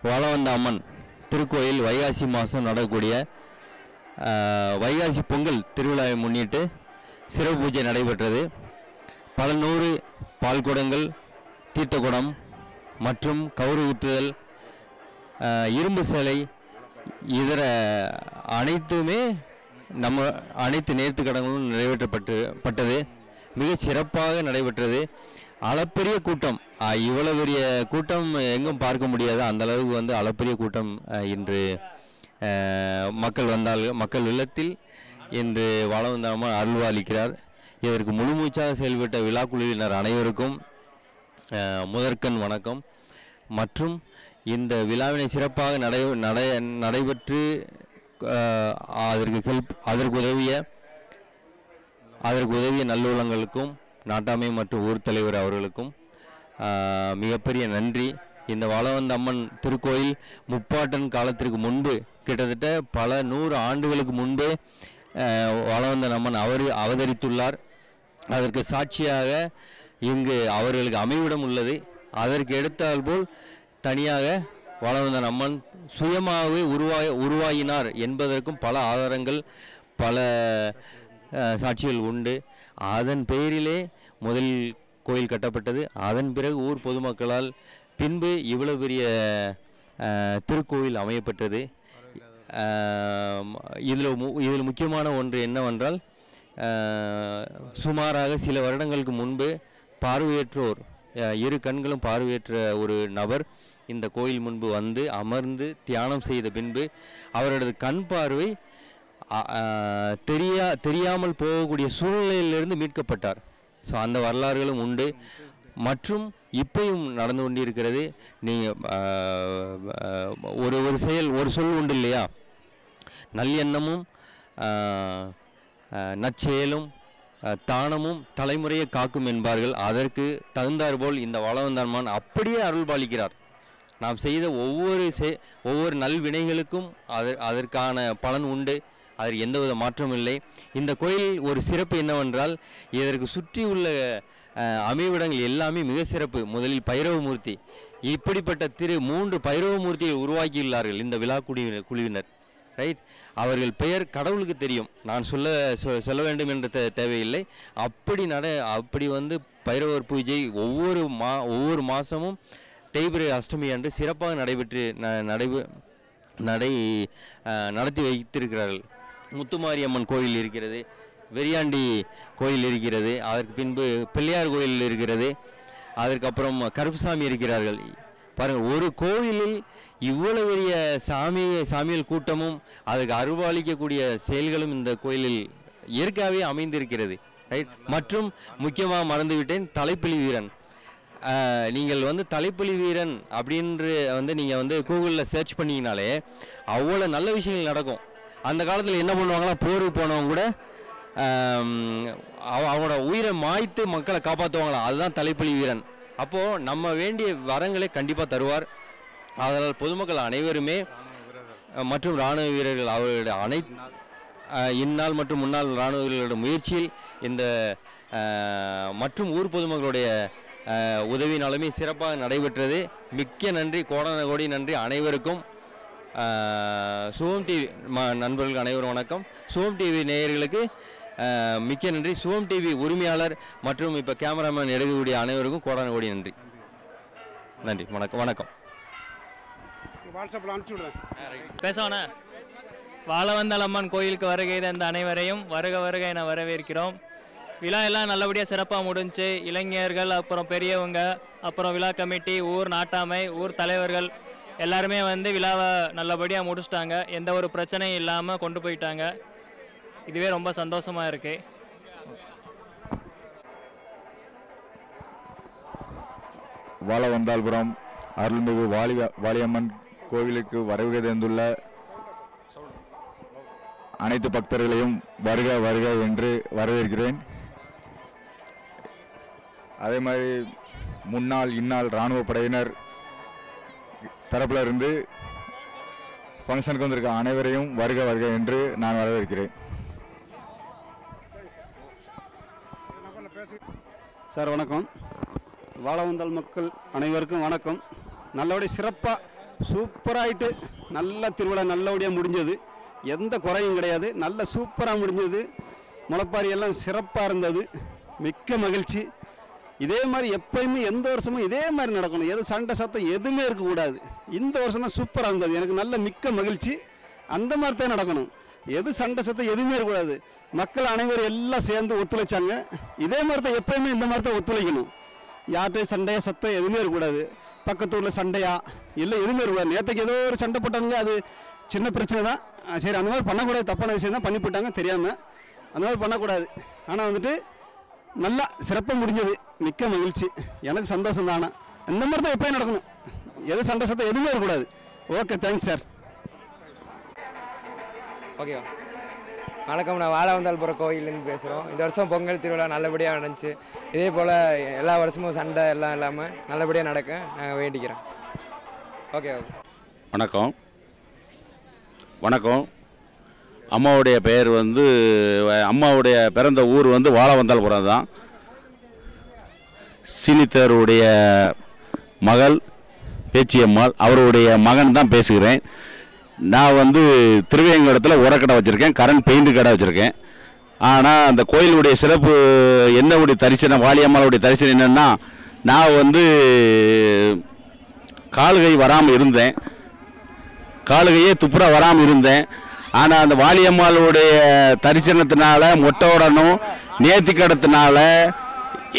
வாழவந்த அம்மன் திருக்கோயில் வைகாசி மாதம் நடக்கக்கூடிய வைகாசி பொங்கல் திருவிழாவை முன்னிட்டு சிறப்பு பூஜை நடைபெற்றது. பல நூறு பால்குடங்கள், தீர்த்தக்குடம் மற்றும் கவுறு ஊத்துதல், இரும்பு சிலை, இதர அனைத்துமே நம்ம அனைத்து நேர்த்திக்கடன்களும் நிறைவேற்றப்பட்டது. மிக சிறப்பாக நடைபெற்றது. அளப்பெரிய கூட்டம், இவ்வளவு பெரிய கூட்டம் எங்கும் பார்க்க முடியாது. அந்த அளவுக்கு வந்து அளப்பெரிய கூட்டம் இன்று மக்கள் வெள்ளத்தில் இன்று வாழவந்தாமல் அருள்வாளிக்கிறார். இதற்கு முழுமூச்சாக செயல்பட்ட விழா குழுவினர் அனைவருக்கும் முதற்கண் வணக்கம். மற்றும் இந்த விழாவினை சிறப்பாக நடைபெற்று அதற்கு உதவிய நல்லுள்ளங்களுக்கும் நாட்டாமை மற்றும் ஊர் தலைவர் அவர்களுக்கும் மிகப்பெரிய நன்றி. இந்த வாழவந்த அம்மன் திருக்கோயில் முப்பாட்டன் காலத்திற்கு முன்பு கிட்டத்தட்ட பல 100 ஆண்டுகளுக்கு முன்பே வாழவந்தான் அம்மன் அவதரித்துள்ளார். அதற்கு சாட்சியாக இங்கு அவர்களுக்கு அமைவிடம் உள்ளது. அதற்கு எடுத்தால் போல் தனியாக வாழவந்தான் அம்மன் சுயமாகவே உருவாகினார் என்பதற்கும் பல ஆதாரங்கள் பல சாட்சிகள் உண்டு. அதன் பெயரிலே முதல் கோயில் கட்டப்பட்டது. அதன் பிறகு ஊர் பொதுமக்களால் பின்பு இவ்வளவு பெரிய திருக்கோயில் அமையப்பட்டது. இதில் முக்கியமான ஒன்று என்னவென்றால் சுமாராக சில வருடங்களுக்கு முன்பு பார்வையற்றோர் 2 கண்களும் பார்வையற்ற ஒரு நபர் இந்த கோயில் முன்பு வந்து அமர்ந்து தியானம் செய்த பின்பு அவரது கண் பார்வை தெரியாமல் போகக்கூடிய சூழ்நிலையிலிருந்து மீட்கப்பட்டார். ஸோ அந்த வரலாறுகளும் உண்டு மற்றும் இப்பயும் நடந்து கொண்டிருக்கிறது. நீங்கள் ஒரு சொல் உண்டு இல்லையா, நல்லெண்ணமும் நற்செயலும் தானமும் தலைமுறையை காக்கும் என்பார்கள். அதற்கு தகுந்தாற்போல் இந்த வாழவந்தான் அம்மன் அப்படியே அருள் பாலிக்கிறார். நாம் செய்த ஒவ்வொரு நல்வினைகளுக்கும் அதற்கான பலன் உண்டு. அதில் எந்தவித மாற்றமும் இல்லை. இந்த கோயில் ஒரு சிறப்பு என்னவென்றால் இதற்கு சுற்றி உள்ள அமைவிடங்கள் எல்லாமே மிக சிறப்பு. முதலில் பைரவமூர்த்தி, இப்படிப்பட்ட 3 பைரவமூர்த்தியை உருவாக்கியுள்ளார்கள் இந்த விழா குழுவினர். ரைட், அவர்கள் பெயர் கடவுளுக்கு தெரியும், நான் சொல்ல வேண்டும் என்ற தேவையில்லை. அப்படி வந்து பைரவர் பூஜை ஒவ்வொரு மாதமும் தேய்பிரை அஷ்டமி அன்று சிறப்பாக நடத்தி வைத்திருக்கிறார்கள். முத்துமாரியம்மன் கோயில் இருக்கிறது, வெறியாண்டி கோயில் இருக்கிறது, அதற்கு பின்பு பிள்ளையார் கோயில் இருக்கிறது, அதற்கப்புறம் கருப்புசாமி இருக்கிறார்கள். பாருங்கள், ஒரு கோயிலில் இவ்வளவு பெரிய சாமியல் கூட்டமும் அதற்கு அருள்பாலிக்கக்கூடிய செயல்களும் இந்த கோயிலில் இயற்கையாகவே அமைந்திருக்கிறது. ரைட், மற்றும் முக்கியமாக மறந்துவிட்டேன், தலைப்பிலி வீரன். நீங்கள் வந்து தலைப்புலி வீரன் அப்படின்று நீங்கள் வந்து கூகுளில் சர்ச் பண்ணிங்கனாலே அவ்வளோ நல்ல விஷயங்கள் நடக்கும். அந்த காலத்தில் என்ன பண்ணுவாங்கன்னா, போருக்கு போனவங்க கூட அவங்களோட உயிரை மாய்த்து மக்களை காப்பாற்றுவாங்களாம். அதுதான் தலைப்புலி வீரன். அப்போது நம்ம வேண்டிய வரங்களை கண்டிப்பாக தருவார். அதனால் பொதுமக்கள் அனைவருமே மற்றும் இராணுவ வீரர்கள் அவர்களுடைய இந்நாள் மற்றும் முன்னாள் இராணுவ வீரர்களுடைய முயற்சியில் இந்த மற்றும் ஊர் பொதுமக்களுடைய உதவினாலுமே சிறப்பாக நடைபெற்றது. மிக்க நன்றி, கோடான கோடி நன்றி அனைவருக்கும். சுகம் டிவி நண்பர்களுக்கு அனைவரும் வணக்கம். சுகம் டிவி நேயர்களுக்கு மிக்க நன்றி. சுகம் டிவி உரிமையாளர் மற்றும் இப்போ கேமராமேன் எடுக்கக்கூடிய அனைவருக்கும் கோடான கோடி நன்றி. நன்றி, வணக்கம். வாட்ஸ்அப்பில் அனுப்பிச்சி விடுறேன். பேசவண்ணா. வாழவந்தான் அம்மன் கோயிலுக்கு வருகை தந்த அனைவரையும் வருக வருக என வரவேற்கிறோம். விழா எல்லாம் நல்லபடியாக சிறப்பாக முடிஞ்சு. இளைஞர்கள், அப்புறம் பெரியவங்க, அப்புறம் விழா கமிட்டி, ஊர் நாட்டாமை, ஊர் தலைவர்கள் எல்லாருமே வந்து விழாவை நல்லபடியாக முடிச்சிட்டாங்க. எந்த ஒரு பிரச்சனையும் இல்லாமல் கொண்டு போயிட்டாங்க. இதுவே ரொம்ப சந்தோஷமாக இருக்குது. வாழவந்தாள்புரம் அருள்மிகு வாலியம்மன் கோவிலுக்கு வருகை தந்துள்ள அனைத்து பக்தர்களையும் வருக வருக என்று வரவேற்கிறேன். அதே மாதிரி முன்னாள் இந்நாள் இராணுவ படையினர் தரப்பில் இருந்து ஃபங்க்ஷனுக்கு வந்திருக்க அனைவரையும் வருக வருக என்று நான் வரவேற்கிறேன். சார் வணக்கம். வாழவந்தாள் மக்கள் அனைவருக்கும் வணக்கம். நல்லபடியாக சிறப்பாக சூப்பராகிட்டு நல்ல திருவிழா நல்லபடியாக முடிஞ்சது. எந்த குறையும் கிடையாது. நல்ல சூப்பராக முடிஞ்சது. முளைப்பாரி எல்லாம் சிறப்பாக இருந்தது. மிக்க மகிழ்ச்சி. இதே மாதிரி எப்பயுமே எந்த வருஷமும் இதே மாதிரி நடக்கணும். எது சண்டை சத்தம் எதுவுமே இருக்கக்கூடாது. இந்த வருஷம் தான் சூப்பராக இருந்தது. எனக்கு நல்ல மிக்க மகிழ்ச்சி. அந்த மாதிரி தான் நடக்கணும். எது சண்டை சத்தம் எதுவுமே இருக்கக்கூடாது. மக்கள் அனைவரும் எல்லாம் சேர்ந்து ஒத்துழைச்சாங்க. இதே மாதிரி தான் எப்பயுமே இந்த மாதிரி தான் ஒத்துழைக்கணும். யார்கிட்டையும் சண்டையா சத்தம் எதுவுமே இருக்கக்கூடாது. பக்கத்து ஊரில் சண்டையா இல்லை எதுவுமே இருக்கக்கூடாது. நேற்றுக்கு ஏதோ ஒரு சண்டை போட்டாங்க, அது சின்ன பிரச்சனை தான். சரி, அந்த மாதிரி பண்ணக்கூடாது. தப்பான விஷயம் தான் பண்ணி போட்டாங்க தெரியாமல். அந்த மாதிரி பண்ணக்கூடாது. ஆனால் வந்துட்டு நல்லா சிறப்பாக முடிஞ்சது. மிக்க மகிழ்ச்சி. எனக்கு சந்தோஷம் தானே. இந்த மாதிரி தான் எப்போயும் நடக்கணும். எது சண்டை சத்தம் எதுவுமே இருக்கக்கூடாது. Okay, thanks sir. ஓகேவா. வணக்கம். நான் வாழவந்தாள்புரம் கோயிலேருந்து பேசுகிறோம். இந்த வருஷம் பொங்கல் திருவிழா நல்லபடியாக நடந்துச்சு. இதே போல் எல்லா வருஷமும் சண்டை எல்லாம் இல்லாமல் நல்லபடியாக நடக்க நாங்கள் வேண்டிக்கிறோம். ஓகே. வணக்கம். வணக்கம். அம்மாவுடைய பெயர் வந்து அம்மாவுடைய பிறந்த ஊர் வந்து வாழவந்தாள்புரம் தான். சீனித்தருடைய மகள் பேச்சியம்மாள், அவருடைய மகன் தான் பேசுகிறேன். நான் வந்து திருவேங்கடத்தில் உரக்கடை வச்சுருக்கேன், கரண்ட் பெயிண்ட் கடை வச்சுருக்கேன். ஆனால் அந்த கோயிலுடைய சிறப்பு என்னுடைய தரிசனம், வாலியம்மாளுடைய தரிசனம் என்னென்னா, நான் வந்து காலுகை வராமல் இருந்தேன், காலுகையே துப்புரா வராமல் இருந்தேன். ஆனால் அந்த வாலியம்மாளுடைய தரிசனத்தினால, மொட்டையோடனும் நேர்த்தி கடத்தினால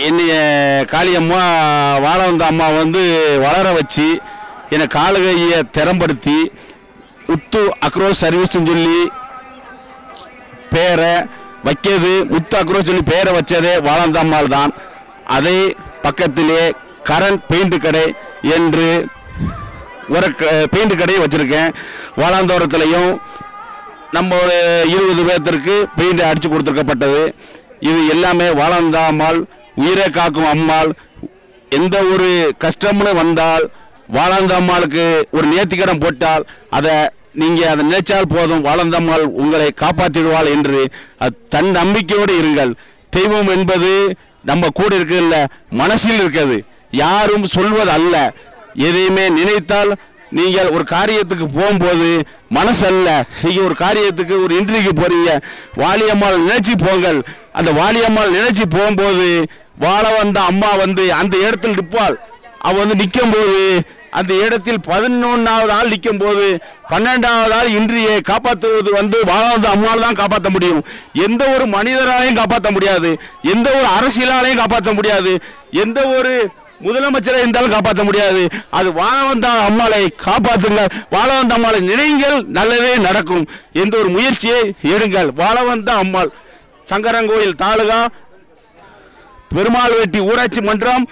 என்னைய காளியம்மா வாழவந்த அம்மா வந்து வளர வச்சு என்னை காலுகையை திறம்படுத்தி முத்து அக்ரோஸ் சர்வீஸ்ன்னு சொல்லி பேரை வைக்கிறது, முத்து அக்ரோஸ் சொல்லி பேரை வச்சதே வாழவந்த அம்மாள் தான். அதே பக்கத்திலே கரண்ட் பெயிண்ட் கடை என்று ஒரு பெயிண்ட் கடையை வச்சுருக்கேன். வாழாந்தோரத்துலையும் நம்ம ஒரு 20 பேர்த்திற்கு பெயிண்ட் அடித்து கொடுத்துருக்கப்பட்டது. இது எல்லாமே வாழவந்த அம்மாள், உயிரை காக்கும் அம்மாள். எந்த ஒரு கஷ்டம்னு வந்தால் வாழவந்த அம்மாளுக்கு ஒரு நேர்த்திக்கடன் போட்டால் அதை நீங்கள் அதை நினைச்சால் போதும், வாழவந்த அம்மாள் உங்களை காப்பாற்றிடுவாள் என்று தன் நம்பிக்கையோடு இருங்கள். தெய்வம் என்பது நம்ம கூட இருக்கிறதில்ல, மனசில் இருக்கிறது, யாரும் சொல்வது அல்ல. எதையுமே நினைத்தால் நீங்கள் ஒரு காரியத்துக்கு போகும்போது மனசு அல்ல, நீங்கள் ஒரு காரியத்துக்கு ஒரு இன்டர்வியூக்கு போறீங்க, வாலியம்மாள் நினைச்சு போங்கள். அந்த வாலியம்மாள் நினைச்சு போகும்போது வாழவந்த அம்மா வந்து அந்த இடத்தில் நிற்பாள். அவள் வந்து நிற்கும் போது அந்த இடத்தில் 11வது ஆள் நிற்கும் போது 12வது ஆள் இன்றியை காப்பாற்றுவது வந்து வாழவந்த அம்மாள் தான் காப்பாற்ற முடியும். எந்த ஒரு மனிதராலையும் காப்பாற்ற முடியாது, எந்த ஒரு அரசியலாலையும் காப்பாற்ற முடியாது, எந்த ஒரு முதலமைச்சரை இருந்தாலும் காப்பாற்ற முடியாது. அது வாழவந்த அம்மாளை காப்பாற்றுங்க, வாழவந்த அம்மாளை நினைங்கள், நல்லதே நடக்கும். எந்த ஒரு முயற்சியை எடுங்கள். வாழவந்த அம்மாள், சங்கரங்கோயில் தாலுகா, பெருமாள் வெட்டி ஊராட்சி மன்றம்,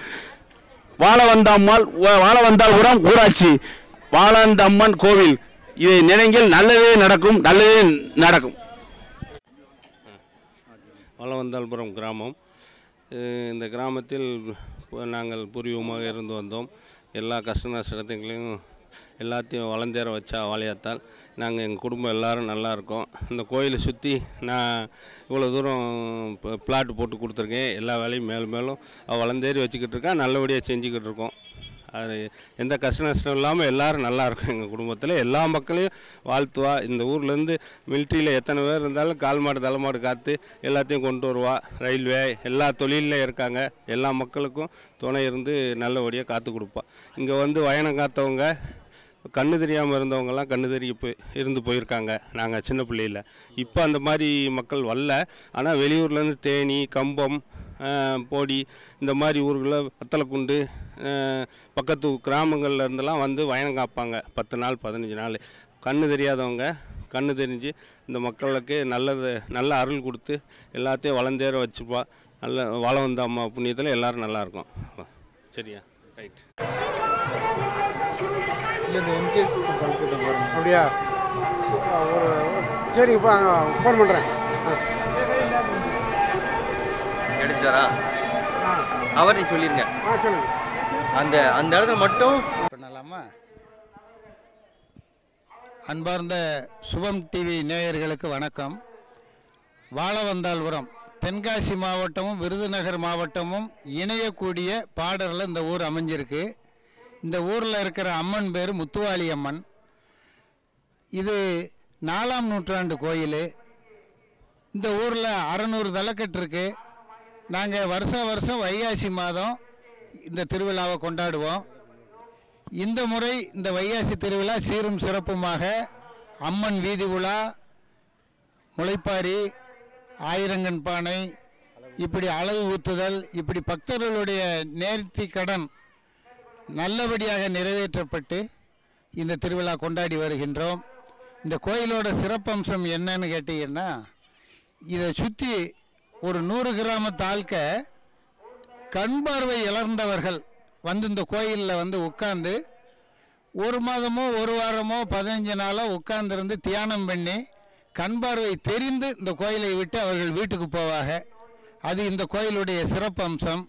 வாழவந்த அம்மாள், வாழவந்தாள்புரம் ஊராட்சி, வாழவந்த அம்மன் கோவில். இதை நினைங்கள், நல்லதே நடக்கும், நல்லதே நடக்கும். வாழவந்தாள்புரம் கிராமம். இந்த கிராமத்தில் நாங்கள் பூர்வீகமாக இருந்து வந்தோம். எல்லா கஷ்ட நஷ்டங்களையும் எல்லாத்தையும் வளர்ந்தேற வச்சா வாழையாத்தால் நாங்கள் எங்கள் குடும்பம் எல்லோரும் நல்லா இருக்கோம். இந்த கோயிலை சுற்றி நான் இவ்வளோ தூரம் பிளாட் போட்டு கொடுத்துருக்கேன். எல்லா வேலையும் மேலும் மேலும் வளர்ந்தேறி வச்சுக்கிட்டு இருக்கேன், நல்லபடியாக செஞ்சுக்கிட்டு இருக்கோம். அது எந்த கஷ்ட நஷ்டம் இல்லாமல் எல்லோரும் நல்லா இருக்கும். எங்கள் குடும்பத்தில் எல்லா மக்களையும் வாழ்த்துவா. இந்த ஊர்லேருந்து மிலிட்ரியில் எத்தனை பேர் இருந்தாலும் கால் மாடு தலைமாடு காத்து எல்லாத்தையும் கொண்டு வருவா. ரயில்வே எல்லா தொழிலில் இருக்காங்க, எல்லா மக்களுக்கும் துணை இருந்து நல்லபடியாக காத்து கொடுப்பா. இங்கே வந்து வயனம் காத்தவங்க, கண்ணு தெரியாமல் இருந்தவங்கெல்லாம் கண்ணு தெரிய இருந்து போயிருக்காங்க நாங்கள் சின்ன பிள்ளையில். இப்போ அந்த மாதிரி மக்கள் வரல. ஆனால் வெளியூர்லேருந்து தேனி, கம்பம், போடி இந்த மாதிரி ஊர்களில் வத்தலக்குண்டு பக்கத்து கிராமங்களில் இருந்தெல்லாம் வந்து வயனம் காப்பாங்க 10 நாள் 15 நாள். கண்ணு தெரியாதவங்க கண்ணு தெரிஞ்சு இந்த மக்களுக்கு நல்ல அருள் கொடுத்து எல்லாத்தையும் வளர்ந்தேற வச்சுப்பா. நல்ல வாழவந்த அம்மா புண்ணியத்தில் எல்லோரும் நல்லாயிருக்கும். சரியா? ரைட். அப்படியா? சரி, இப்போ ஃபோன் பண்ணுறேன். எடுத்தாரா அவர்கிட்ட சொல்லிருங்க. சொல்லுங்க. அந்த இடத்துல மட்டும் பண்ணலாமா? அன்பார்ந்த சுபம் டிவி நேயர்களுக்கு வணக்கம். வாழவந்தாள்புரம் தென்காசி மாவட்டமும் விருதுநகர் மாவட்டமும் இணையக்கூடிய பாடரில் இந்த ஊர் அமைஞ்சிருக்கு. இந்த ஊரில் இருக்கிற அம்மன் பேர் முத்துவாளி அம்மன். இது 4ஆம் நூற்றாண்டு கோயில். இந்த ஊரில் 600 தலைக்கட்டு இருக்குது. நாங்கள் வருஷம் வைகாசி மாதம் இந்த திருவிழாவை கொண்டாடுவோம். இந்த முறை இந்த வைகாசி திருவிழா சீரும் சிறப்புமாக அம்மன் வீதி உலா, முளைப்பாரி, ஆயிரங்கன் பானை, இப்படி அழகு ஊத்துதல், இப்படி பக்தர்களுடைய நேர்த்தி கடன் நல்லபடியாக நிறைவேற்றப்பட்டு இந்த திருவிழா கொண்டாடி வருகின்றோம். இந்த கோயிலோட சிறப்பம்சம் என்னன்னு கேட்டீங்கன்னா, இதை சுற்றி ஒரு 100 கிராமத்து ஆட்க கண் பார்வை இழந்தவர்கள் வந்து இந்த கோயிலில் வந்து உட்கார்ந்து 1 மாதமோ 1 வாரமோ 15 நாளோ உட்கார்ந்துருந்து தியானம் பண்ணி கண் பார்வை தெரிந்து இந்த கோயிலை விட்டு அவர்கள் வீட்டுக்கு போவாங்க. அது இந்த கோயிலுடைய சிறப்பம்சம்.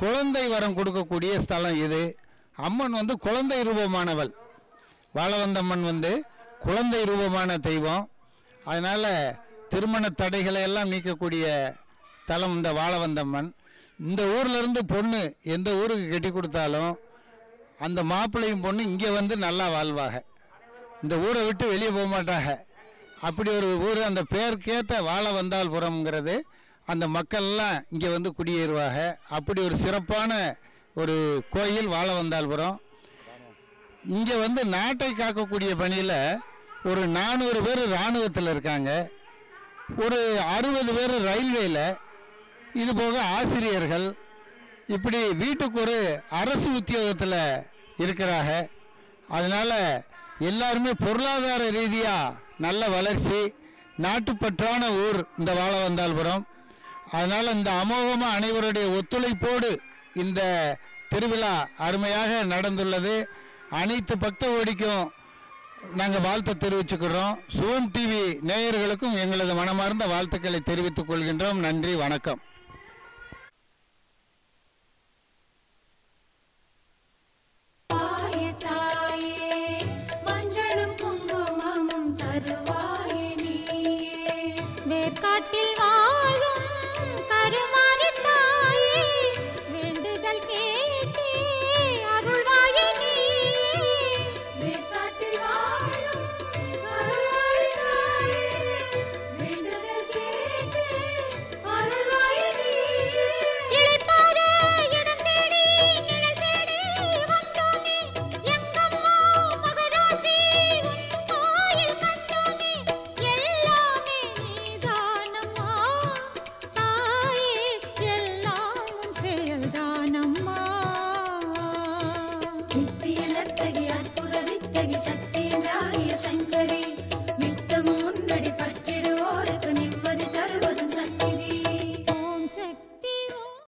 குழந்தை வரம் கொடுக்கக்கூடிய ஸ்தலம் இது. அம்மன் வந்து குழந்தை ரூபமானவள். வாழவந்த அம்மன் வந்து குழந்தை ரூபமான தெய்வம். அதனால் திருமண தடைகளை எல்லாம் நீக்கக்கூடிய தலம் இந்த வாழவந்தம்மன். இந்த ஊர்லேருந்து பொண்ணு எந்த ஊருக்கு கட்டி கொடுத்தாலும் அந்த மாப்பிள்ளையும் பொண்ணு இங்கே வந்து நல்லா வாழ்வாங்க. இந்த ஊரை விட்டு வெளியே போக மாட்டாங்க. அப்படி ஒரு ஊர், அந்த பேருக்கேற்ற வாழவந்தாள்புரம்ங்கிறது. அந்த மக்கள்லாம் இங்கே வந்து குடியேறுவாங்க. அப்படி ஒரு சிறப்பான ஒரு கோயில் வாழவந்தாள்புரம். இங்கே வந்து நாட்டை காக்கக்கூடிய பணியில் ஒரு 400 பேர் இராணுவத்தில் இருக்காங்க, ஒரு 60 பேர் ரயில்வேயில், இது போக ஆசிரியர்கள், இப்படி வீட்டுக்கு ஒரு அரசு உத்தியோகத்தில் இருக்கிறாங்க. அதனால் எல்லாருமே பொருளாதார ரீதியாக நல்ல வளர்ச்சி, நாட்டுப்பற்றான ஊர் இந்த வாழவந்தாள்புரம். அதனால் இந்த அமோகமாக அனைவருடைய ஒத்துழைப்போடு இந்த திருவிழா அருமையாக நடந்துள்ளது. அனைத்து பக்த கோடிக்கும் நாங்கள் வாழ்த்தை தெரிவிச்சுக்கிறோம். சுகம் டிவி நேயர்களுக்கும் எங்களது மனமார்ந்த வாழ்த்துக்களை தெரிவித்துக் கொள்கின்றோம். நன்றி, வணக்கம்.